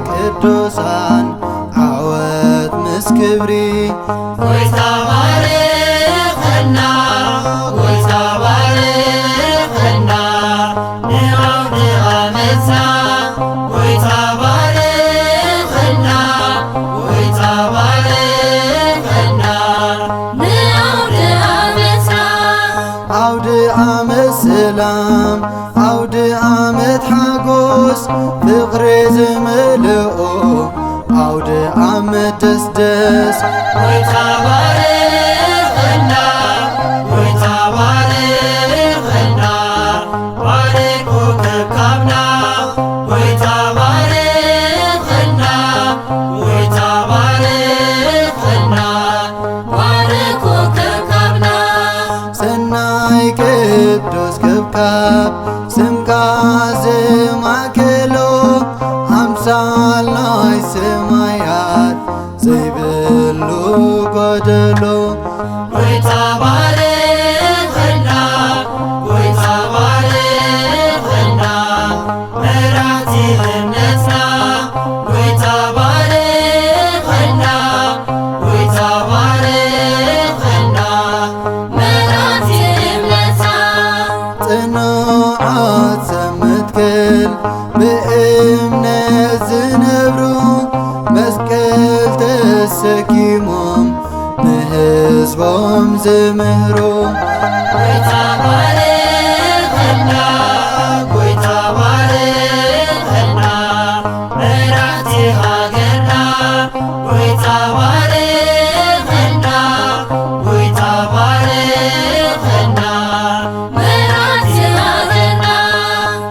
ቅዱሳን ዓወት ምስ ክብሪ ጎይታ ባርኸና ጎይታ ባርኸና ንዓውደ ዓመትና ጎይታ ባርኸና ጎይታ ባርኸና ንዓውደ ዓመትና ዓውደ ዓመት ሰላም ዓውደ ዓመት ሓጎስ ፍቕሪ ዝመልኦ ዓውደ ዓመት ደስደስ ጎይታ ባርኸና ጎይታ ባርኸና ባርኮ ከብካብና ጎይታ ባርኸና ጎይታ ባርኸና ባርኮ ከብካብና ሰናይ ቅዱስ ከብካብ ስምካ ዝማእከሎ ኣምሳል ናይ ሰማያት ዘይብሉ ጎደሎ ጎይታ ባርኸና ጎይታ ባርኸና መራሕቲ እምነትና ጎይታ ባርኸና ጎይታ ባርኸና መራሕቲ እምነትና ጽኑዓት ዘምትክል ብእምነት ዝነብሩ መስቀል ተሰኪሞም ንህዝቦም ዝምህሩ ጎይታ ባርኸና ጎይታ ባርኸና መራሕቲ ሃገርና ጎይታ ባርኸና ጎይታ ባርኸና መራሕቲ ሃገርና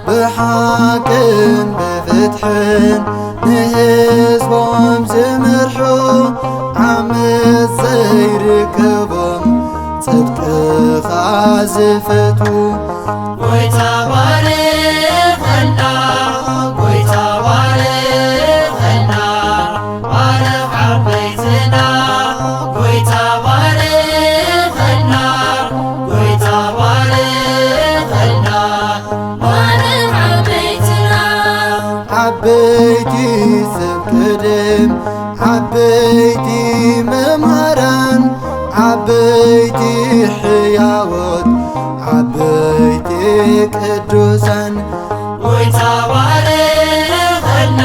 ብሓቅን ብፍትሕን ንህዝቦም ዝምርሑ ዓመት ዘይርከቦም ጽድቅኻ ዝፈትዉ ጎይታ ባርኸና ጎይታ ባርኸና ባርኽ ዓበይትና ጎይታ ባርኸና ጎይታ ባርኸና ባርኽ ዓበይትና ዓበይቲ ሰብ ቅድም ዓበይቲ መምህራን ዓበይቲ ሕያዎት ዓበይቲ ቅዱሳን ጎይታ ባርኸና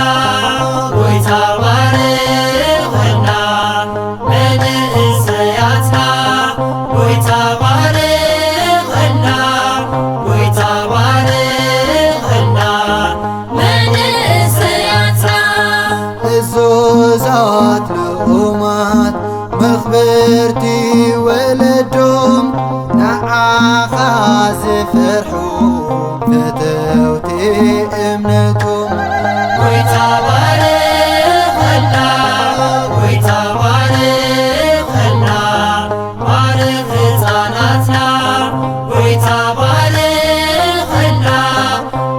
ጎይታ ባርኸና መንእሰያትና ጎይታ ባርኸና ጎይታ ባርኸና መንእሰያትና እዞዛት ልኡማት መኽበርቲ ወለዶም ንዓኻ ዝፈርሑ ፈተውቲ እምነቶም ጎይታ ባርኸና ጎይታ ባርኸና ባርኽ ሕፃናትና ጎይታ ባርኸና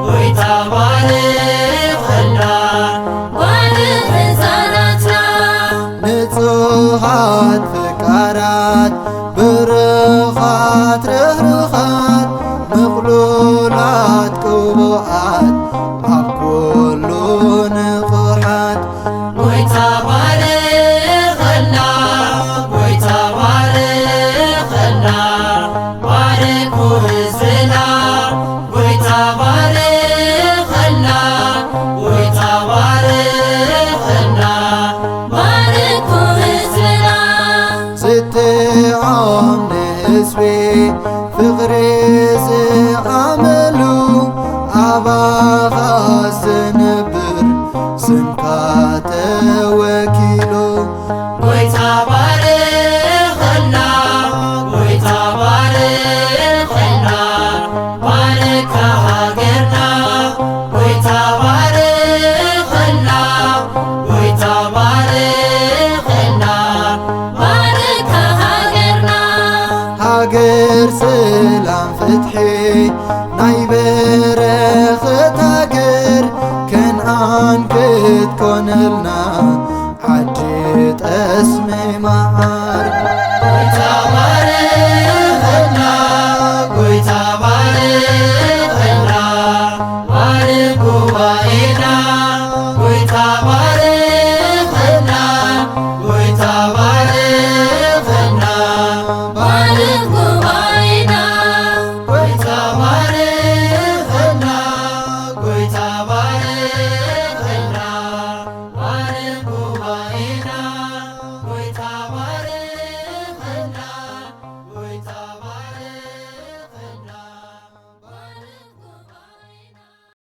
ጎይታ ባርኸና ባርኽ ሕፃናትና ንጹኻት ፍቃራት ብሩኻት ርህሩኻት ምቕሉላት ቅቡኣት ኣብ ኩሉ ንቑ ሃባኻ ዝነብር ስምካ ተወኪሉ ጎይታ ባርኸና ጎይታ ባርኸና ባርከ ሃገርና ጎይታ ባርኸና ጎይታ ባርኸና ባርከ ሃገርና ሃገር ሰላም ፍትሒ ናይ በረኸት ሃገር ከነዓን ክትኮነልና ዓዲ ጠስሚ መዓር ጎይታ ባርኸና ጎይታ ባርኸና